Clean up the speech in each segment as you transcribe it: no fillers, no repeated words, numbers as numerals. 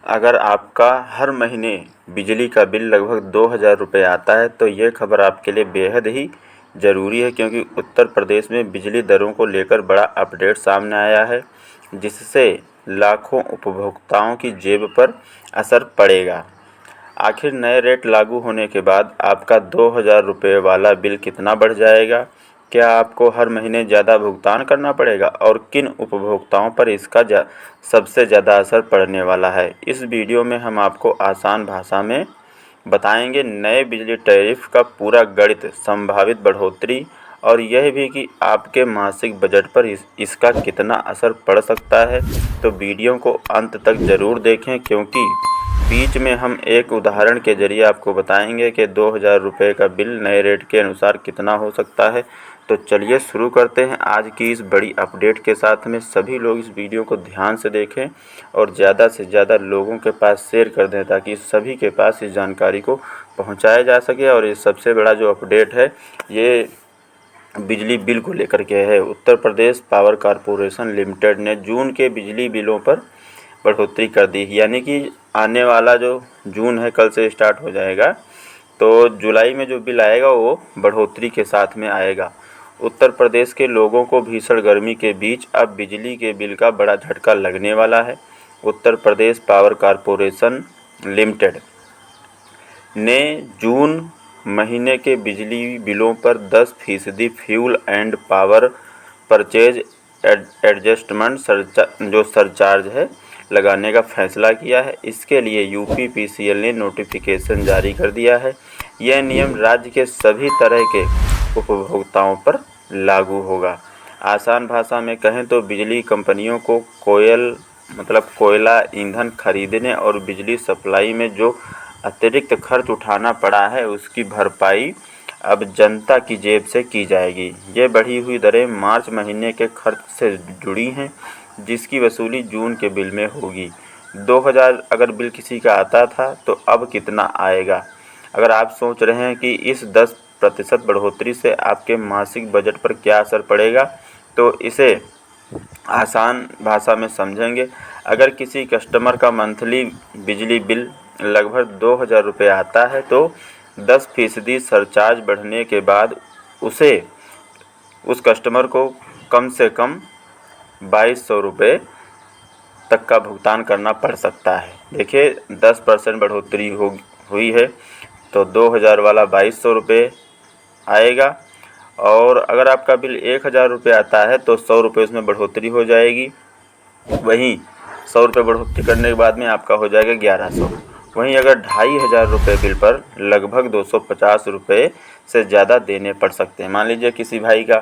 अगर आपका हर महीने बिजली का बिल लगभग 2000 रुपये आता है तो ये खबर आपके लिए बेहद ही ज़रूरी है, क्योंकि उत्तर प्रदेश में बिजली दरों को लेकर बड़ा अपडेट सामने आया है, जिससे लाखों उपभोक्ताओं की जेब पर असर पड़ेगा। आखिर नए रेट लागू होने के बाद आपका 2000 रुपये वाला बिल कितना बढ़ जाएगा? क्या आपको हर महीने ज़्यादा भुगतान करना पड़ेगा और किन उपभोक्ताओं पर इसका सबसे ज़्यादा असर पड़ने वाला है? इस वीडियो में हम आपको आसान भाषा में बताएंगे नए बिजली टैरिफ का पूरा गणित, संभावित बढ़ोतरी और यह भी कि आपके मासिक बजट पर इसका कितना असर पड़ सकता है। तो वीडियो को अंत तक ज़रूर देखें, क्योंकि बीच में हम एक उदाहरण के ज़रिए आपको बताएंगे कि 2000 रुपये का बिल नए रेट के अनुसार कितना हो सकता है। तो चलिए शुरू करते हैं आज की इस बड़ी अपडेट के साथ में। सभी लोग इस वीडियो को ध्यान से देखें और ज़्यादा से ज़्यादा लोगों के पास शेयर कर दें, ताकि सभी के पास इस जानकारी को पहुंचाया जा सके। और ये सबसे बड़ा जो अपडेट है, ये बिजली बिल को लेकर के है। Uttar Pradesh power corporation limited ने जून के बिजली बिलों पर बढ़ोतरी कर दी, यानी कि आने वाला जो जून है कल से स्टार्ट हो जाएगा, तो जुलाई में जो बिल आएगा वो बढ़ोतरी के साथ में आएगा। उत्तर प्रदेश के लोगों को भीषण गर्मी के बीच अब बिजली के बिल का बड़ा झटका लगने वाला है। Uttar Pradesh power corporation limited ने जून महीने के बिजली बिलों पर 10% fuel and power purchase adjustment surcharge है लगाने का फैसला किया है। इसके लिए यूपीपीसीएल ने नोटिफिकेशन जारी कर दिया है। यह नियम राज्य के सभी तरह के उपभोक्ताओं पर लागू होगा। आसान भाषा में कहें तो बिजली कंपनियों को कोयला ईंधन खरीदने और बिजली सप्लाई में जो अतिरिक्त खर्च उठाना पड़ा है, उसकी भरपाई अब जनता की जेब से की जाएगी। ये बढ़ी हुई दरें मार्च महीने के खर्च से जुड़ी हैं, जिसकी वसूली जून के बिल में होगी। 2000 अगर बिल किसी का आता था तो अब कितना आएगा? अगर आप सोच रहे हैं कि इस 10% बढ़ोतरी से आपके मासिक बजट पर क्या असर पड़ेगा, तो इसे आसान भाषा में समझेंगे। अगर किसी कस्टमर का मंथली बिजली बिल लगभग 2000 रुपये आता है, तो 10% सरचार्ज बढ़ने के बाद उस कस्टमर को कम से कम 2200 रुपये तक का भुगतान करना पड़ सकता है। देखिए 10% बढ़ोतरी हुई है, तो 2000 वाला 2200 रुपये आएगा। और अगर आपका बिल 1000 रुपये आता है तो 100 रुपये उसमें बढ़ोतरी हो जाएगी। वहीं 100 रुपये बढ़ोतरी करने के बाद में आपका हो जाएगा 1100। वहीं अगर 2500 रुपये बिल पर लगभग 250 रुपये से ज़्यादा देने पड़ सकते हैं। मान लीजिए किसी भाई का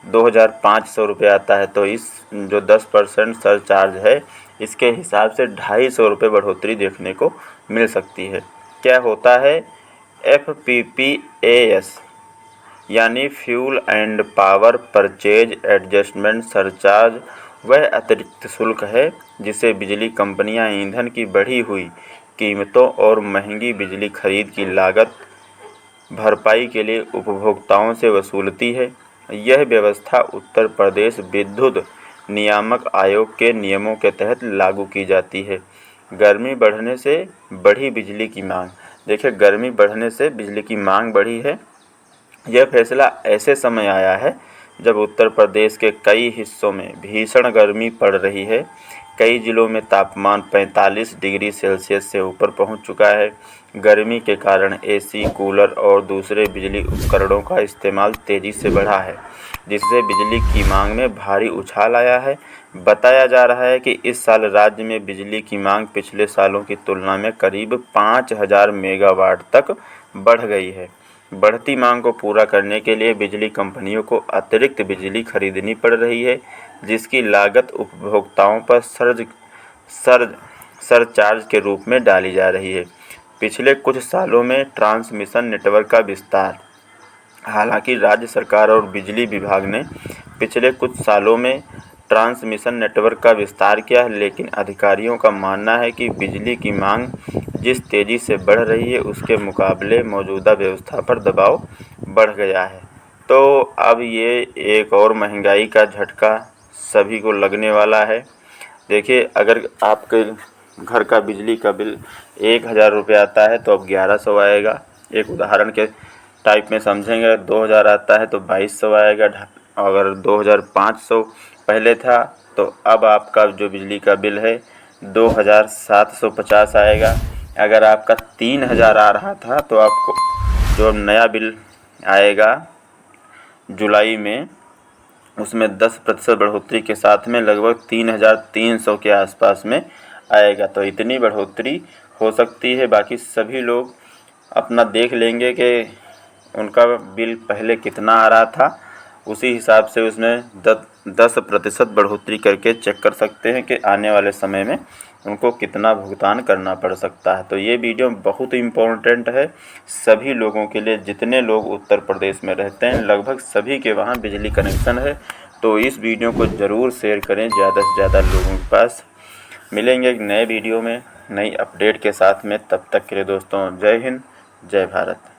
2500 रुपये आता है, तो इस जो 10% सरचार्ज है, इसके हिसाब से 250 रुपये बढ़ोतरी देखने को मिल सकती है। क्या होता है? FPPAS यानी fuel and power purchase adjustment surcharge वह अतिरिक्त शुल्क है जिसे बिजली कंपनियां ईंधन की बढ़ी हुई कीमतों और महंगी बिजली खरीद की लागत भरपाई के लिए उपभोक्ताओं से वसूलती है। यह व्यवस्था उत्तर प्रदेश विद्युत नियामक आयोग के नियमों के तहत लागू की जाती है। गर्मी बढ़ने से बढ़ी बिजली की मांग। देखिए, गर्मी बढ़ने से बिजली की मांग बढ़ी है। यह फैसला ऐसे समय आया है जब उत्तर प्रदेश के कई हिस्सों में भीषण गर्मी पड़ रही है। कई जिलों में तापमान 45 डिग्री सेल्सियस से ऊपर पहुंच चुका है। गर्मी के कारण एसी, कूलर और दूसरे बिजली उपकरणों का इस्तेमाल तेज़ी से बढ़ा है, जिससे बिजली की मांग में भारी उछाल आया है। बताया जा रहा है कि इस साल राज्य में बिजली की मांग पिछले सालों की तुलना में करीब 5000 मेगावाट तक बढ़ गई है। बढ़ती मांग को पूरा करने के लिए बिजली कंपनियों को अतिरिक्त बिजली खरीदनी पड़ रही है, जिसकी लागत उपभोक्ताओं पर सरचार्ज के रूप में डाली जा रही है। पिछले कुछ सालों में ट्रांसमिशन नेटवर्क का विस्तार। हालांकि राज्य सरकार और बिजली विभाग ने पिछले कुछ सालों में ट्रांसमिशन नेटवर्क का विस्तार किया है, लेकिन अधिकारियों का मानना है कि बिजली की मांग जिस तेज़ी से बढ़ रही है, उसके मुकाबले मौजूदा व्यवस्था पर दबाव बढ़ गया है। तो अब ये एक और महंगाई का झटका सभी को लगने वाला है। देखिए, अगर आपके घर का बिजली का बिल 1000 रुपये आता है तो अब 1100 आएगा। एक उदाहरण के टाइप में समझेंगे, 2000 आता है तो 2200 आएगा। अगर 2500 पहले था तो अब आपका जो बिजली का बिल है 2750 आएगा। अगर आपका 3000 आ रहा था तो आपको जो नया बिल आएगा जुलाई में, उसमें 10% बढ़ोतरी के साथ में लगभग 3300 के आसपास में आएगा। तो इतनी बढ़ोतरी हो सकती है। बाकी सभी लोग अपना देख लेंगे कि उनका बिल पहले कितना आ रहा था, उसी हिसाब से उसमें 10% बढ़ोतरी करके चेक कर सकते हैं कि आने वाले समय में उनको कितना भुगतान करना पड़ सकता है। तो ये वीडियो बहुत इम्पोर्टेंट है सभी लोगों के लिए। जितने लोग उत्तर प्रदेश में रहते हैं लगभग सभी के वहाँ बिजली कनेक्शन है। तो इस वीडियो को ज़रूर शेयर करें ज़्यादा से ज़्यादा लोगों के पास। मिलेंगे एक नए वीडियो में नई अपडेट के साथ में। तब तक के लिए दोस्तों, जय हिंद, जय भारत।